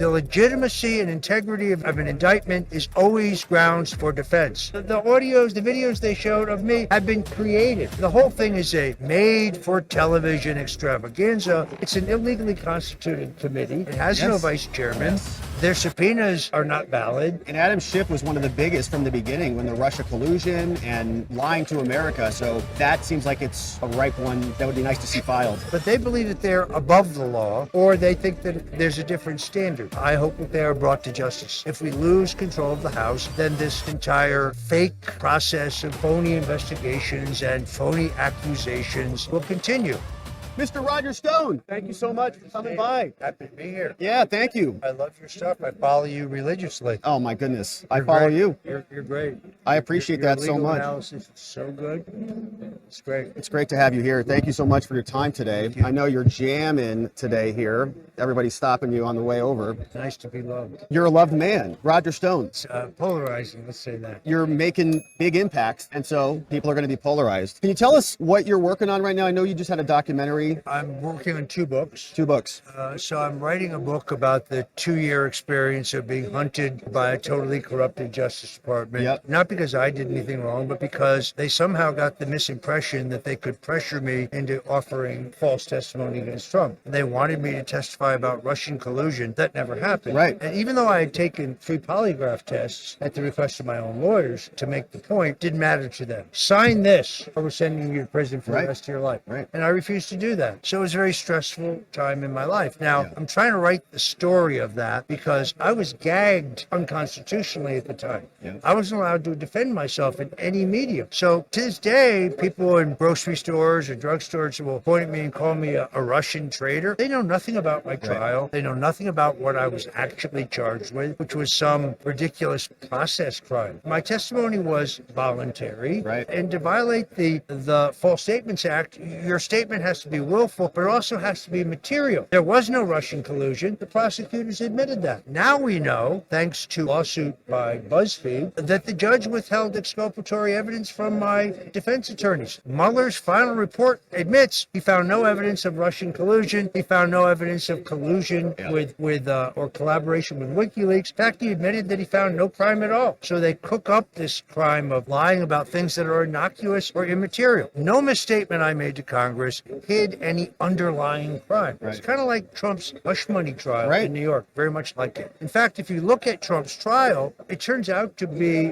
The legitimacy and integrity of an indictment is always grounds for defense. The audios, the videos they showed of me have been created. The whole thing is a made-for-television extravaganza. It's an illegally constituted committee. It has no vice chairman. Their subpoenas are not valid. And Adam Schiff was one of the biggest from the beginning when the Russia collusion and lying to America. So that seems like it's a ripe one that would be nice to see filed. But they believe that they're above the law, or they think that there's a different standard. I hope that they are brought to justice. If we lose control of the House, then this entire fake process of phony investigations and phony accusations will continue. Mr. Roger Stone, thank you so much for coming by. Happy to be here. Yeah, thank you. I love your stuff. I follow you religiously. Oh my goodness, I follow you. You're great. I appreciate that so much. Analysis is so good. It's great. It's great to have you here. Thank you so much for your time today. I know you're jamming today here. Everybody's stopping you on the way over. Nice to be loved. You're a loved man, Roger Stone. It's polarizing, let's say that. You're making big impacts, and so people are going to be polarized. Can you tell us what you're working on right now? I know you just had a documentary. I'm working on 2 books. 2 books. So I'm writing a book about the 2-year experience of being hunted by a totally corrupted Justice Department. Yep. Not because I did anything wrong, but because they somehow got the misimpression that they could pressure me into offering false testimony against Trump. And they wanted me to testify about Russian collusion. That never happened. Right. And even though I had taken 3 polygraph tests at the request of my own lawyers to make the point, didn't matter to them. Sign this or we're sending you to prison for the rest of your life. Right. And I refused to do that. So it was a very stressful time in my life. Now, I'm trying to write the story of that because I was gagged unconstitutionally at the time. I wasn't allowed to defend myself in any medium. So to this day, people in grocery stores or drugstores will point at me and call me a Russian traitor. They know nothing about my trial. They know nothing about what I was actually charged with, which was some ridiculous process crime. My testimony was voluntary. And to violate the False Statements Act, your statement has to be willful, but it also has to be material. There was no Russian collusion. The prosecutors admitted that. Now we know, thanks to a lawsuit by BuzzFeed, that the judge withheld exculpatory evidence from my defense attorneys. Mueller's final report admits he found no evidence of Russian collusion. He found no evidence of collusion or collaboration with WikiLeaks. In fact, he admitted that he found no crime at all. So they cook up this crime of lying about things that are innocuous or immaterial. No misstatement I made to Congress hid any underlying crime. It's kind of like Trump's hush money trial in New York, very much like it. In fact, if you look at Trump's trial,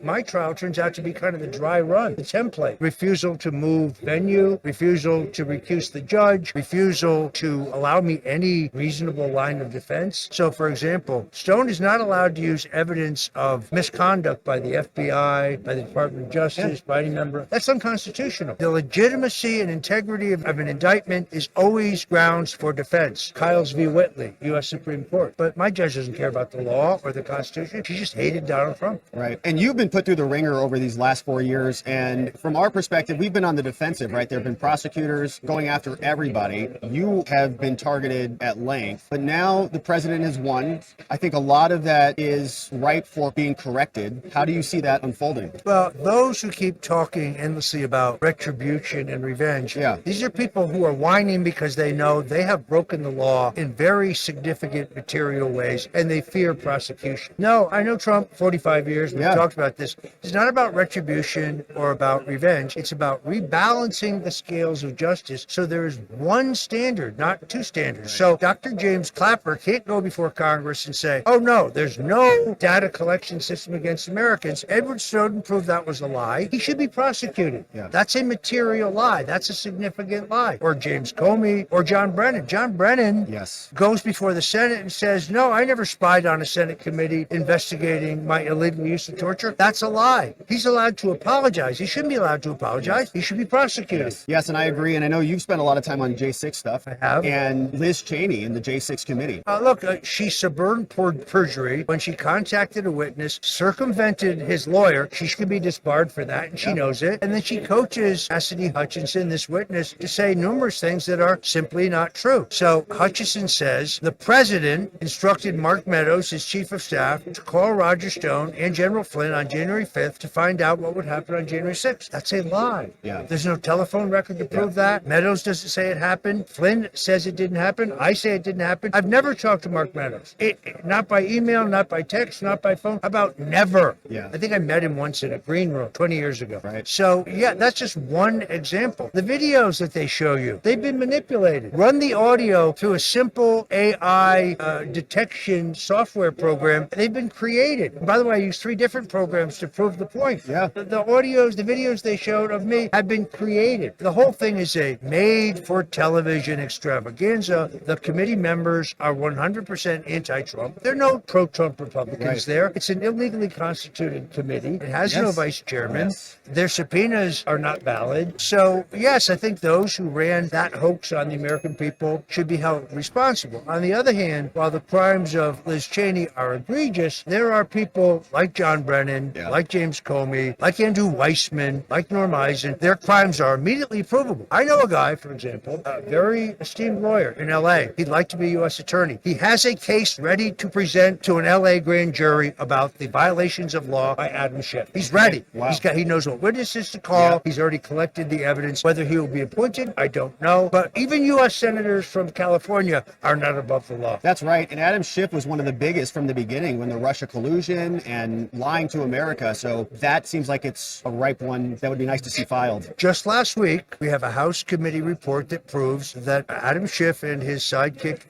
my trial turns out to be kind of the dry run, the template. Refusal to move venue, refusal to recuse the judge, refusal to allow me any reasonable line of defense. So, for example, Stone is not allowed to use evidence of misconduct by the FBI, by the Department of Justice, by any member. That's unconstitutional. The legitimacy and integrity of an indictment is always grounds for defense. Kyles v. Whitley, U.S. Supreme Court. But my judge doesn't care about the law or the Constitution. She just hated Donald Trump. Right. And you've been put through the ringer over these last 4 years. And from our perspective, we've been on the defensive, right? There have been prosecutors going after everybody. You have been targeted at length. But now the president has won. I think a lot of that is ripe for being corrected. How do you see that unfolding? Well, those who keep talking endlessly about retribution and revenge, these are people who are whining because they know they have broken the law in very significant material ways and they fear prosecution. No, I know Trump 45 years. We've talked about this. It's not about retribution or about revenge. It's about rebalancing the scales of justice so there is one standard, not 2 standards. So Dr. James Clapper can't go before Congress and say, oh no, there's no data collection system against Americans. Edward Snowden proved that was a lie. He should be prosecuted. That's a material lie. That's a significant lie. Or James Comey or John Brennan. John Brennan goes before the Senate and says, no, I never spied on a Senate committee investigating my illegal use of torture. That's a lie. He's allowed to apologize. He shouldn't be allowed to apologize. He should be prosecuted. Yes, and I agree. And I know you've spent a lot of time on J6 stuff. I have. And Liz Cheney in the J6 committee. Look, she suborned perjury when she contacted a witness, circumvented his lawyer. She should be disbarred for that, and she knows it. And then she coaches Cassidy Hutchinson, this witness, to say numerous things things that are simply not true. So Hutchison says the president instructed Mark Meadows, his chief of staff, to call Roger Stone and General Flynn on January 5th to find out what would happen on January 6th. That's a lie. Yeah. There's no telephone record to prove that. Meadows doesn't say it happened. Flynn says it didn't happen. I say it didn't happen. I've never talked to Mark Meadows. Not by email, not by text, not by phone. How about never? Yeah. I think I met him once in a green room 20 years ago. Right. So, yeah, that's just one example. The videos that they show you, they've been manipulated. Run the audio through a simple AI detection software program. They've been created. And by the way, I used 3 different programs to prove the point. Yeah. The audios, the videos they showed of me have been created. The whole thing is a made-for-television extravaganza. The committee members are 100% anti-Trump. There are no pro-Trump Republicans there. It's an illegally constituted committee. It has no vice chairman. Their subpoenas are not valid. So, yes, I think those who ran that hoax on the American people should be held responsible. On the other hand, while the crimes of Liz Cheney are egregious, there are people like John Brennan, like James Comey, like Andrew Weissman, like Norm Eisen. Their crimes are immediately provable. I know a guy, for example, a very esteemed lawyer in L.A. He'd like to be a U.S. attorney. He has a case ready to present to an L.A. grand jury about the violations of law by Adam Schiff. He's ready. Wow. He knows what witnesses to call. He's already collected the evidence. Whether he will be appointed, I don't know. But even U.S. senators from California are not above the law. That's right. And Adam Schiff was one of the biggest from the beginning when the Russia collusion and lying to America. So that seems like it's a ripe one that would be nice to see filed. Just last week, we have a House committee report that proves that Adam Schiff and his sidekick,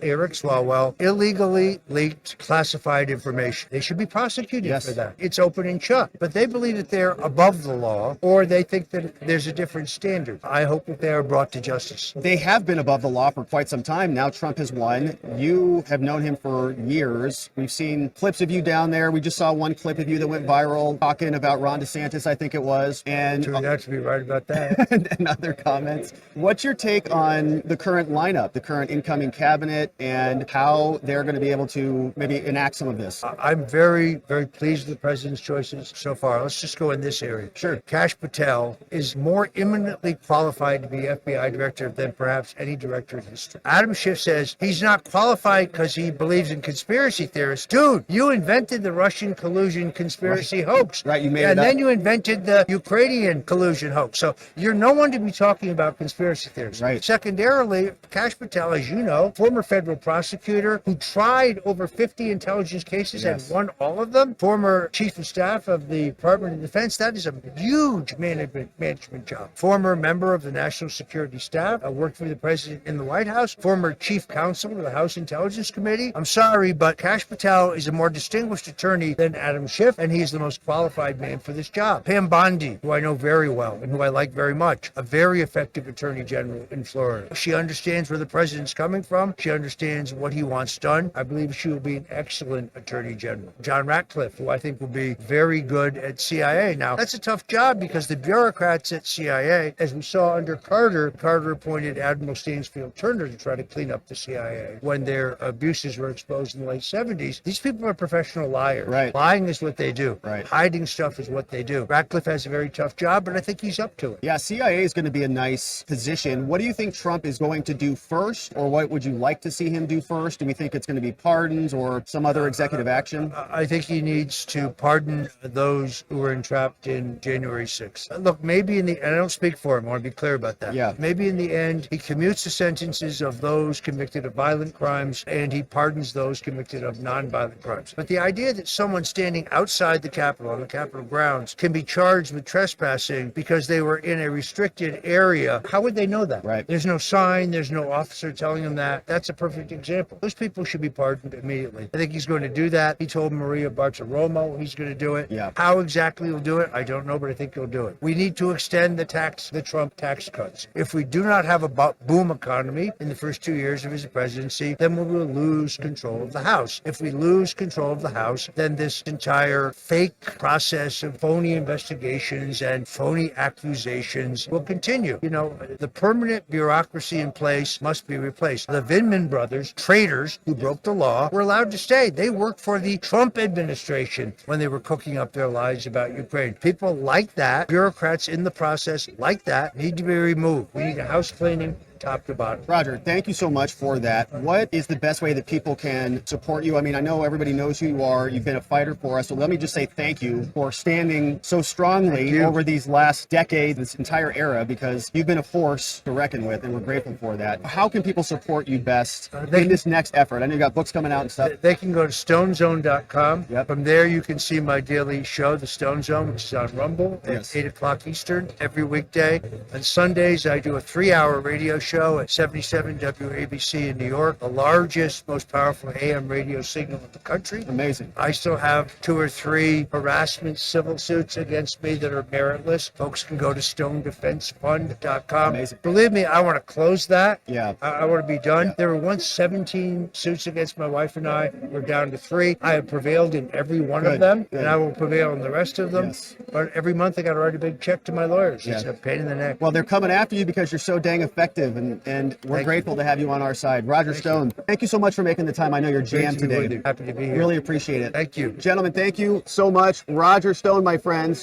Eric Swalwell, illegally leaked classified information. They should be prosecuted for that. It's open and shut. But they believe that they're above the law, or they think that there's a different standard. I hope that they are brought to justice. They have been above the law for quite some time. Now Trump has won. You have known him for years. We've seen clips of you down there. We just saw one clip of you that went viral talking about Ron DeSantis, I think it was. And turned out to be right about that. and other comments. What's your take on the current lineup, the current incoming cabinet, and how they're going to be able to maybe enact some of this? I'm very, very pleased with the president's choices so far. Let's just go in this area. Sure. Kash Patel is more eminently qualified to be FBI director than perhaps any director in history. Adam Schiff says he's not qualified because he believes in conspiracy theorists. Dude, you invented the Russian collusion conspiracy hoax. Right, you made it and up. then you invented the Ukrainian collusion hoax. So you're no one to be talking about conspiracy theories. Right. Secondarily, Kash Patel, as you know, former federal prosecutor who tried over 50 intelligence cases and won all of them, former chief of staff of the Department of Defense. That is a huge management job. Former member of the National Security Staff, worked for the president in the White House, former chief counsel to the House Intelligence Committee. I'm sorry, but Kash Patel is a more distinguished attorney than Adam Schiff, and he's the most qualified man for this job. Pam Bondi, who I know very well and who I like very much, a very effective attorney general in Florida. She understands where the president's coming from. She understands what he wants done. I believe she will be an excellent attorney general. John Ratcliffe, who I think will be very good at CIA. Now, that's a tough job because the bureaucrats at CIA, as we saw under Carter appointed Admiral Stansfield Turner to try to clean up the CIA when their abuses were exposed in the late 70s. These people are professional liars. Right. Lying is what they do. Right. Hiding stuff is what they do. Ratcliffe has a very tough job, but I think he's up to it. Yeah, CIA is going to be a nice position. What do you think Trump is going to do first, or what would you like to see him do first? Do we think it's going to be pardons or some other executive action? I think he needs to pardon those who were entrapped in January 6th. Look, maybe in the end, I don't speak for him, I want to be clear about that. Yeah. Maybe in the end, he commutes the sentences of those convicted of violent crimes and he pardons those convicted of non-violent crimes. But the idea that someone standing outside the Capitol, on the Capitol grounds, can be charged with trespassing because they were in a restricted area, how would they know that? Right. There's no sign, there's no officer telling them that. That's a perfect example. Those people should be pardoned immediately. I think he's going to do that. He told Maria Bartiromo he's going to do it. Yeah. How exactly he'll do it, I don't know, but I think he'll do it. We need to extend the Trump tax cuts. If we do not have a boom economy in the first 2 years of his presidency, then we will lose control of the House. If we lose control of the House, then this entire fake process of phony investigations and phony accusations will continue. You know, the permanent bureaucracy in place must be replaced. The Vindman brothers, traitors who broke the law, were allowed to stay. They worked for the Trump administration when they were cooking up their lies about Ukraine. People like that, bureaucrats in the process like that, need to be removed. We need a House cleaning top to bottom. Roger, thank you so much for that. What is the best way that people can support you? I mean, I know everybody knows who you are. You've been a fighter for us. So let me just say thank you for standing so strongly over these last decades, this entire era, because you've been a force to reckon with, and we're grateful for that. How can people support you best in this next effort? I know you got books coming out and stuff. They can go to stonezone.com. Yep. From there, you can see my daily show, The Stone Zone, which is on Rumble at 8 o'clock Eastern every weekday. On Sundays, I do a 3-hour radio show at 77 WABC in New York, the largest, most powerful AM radio signal in the country. Amazing. I still have 2 or 3 harassment civil suits against me that are meritless. Folks can go to stonedefensefund.com. Amazing. Believe me, I want to close that. Yeah. I want to be done. There were once 17 suits against my wife and I. We're down to 3. I have prevailed in every one of them, and I will prevail in the rest of them. Yes. But every month I got to write a big check to my lawyers. It's a pain in the neck. Well, they're coming after you because you're so dang effective, and we're grateful to have you on our side. Roger Stone, thank you so much for making the time. I know you're jammed today. Happy to be here. Really appreciate it. Thank you. Gentlemen, thank you so much. Roger Stone, my friends.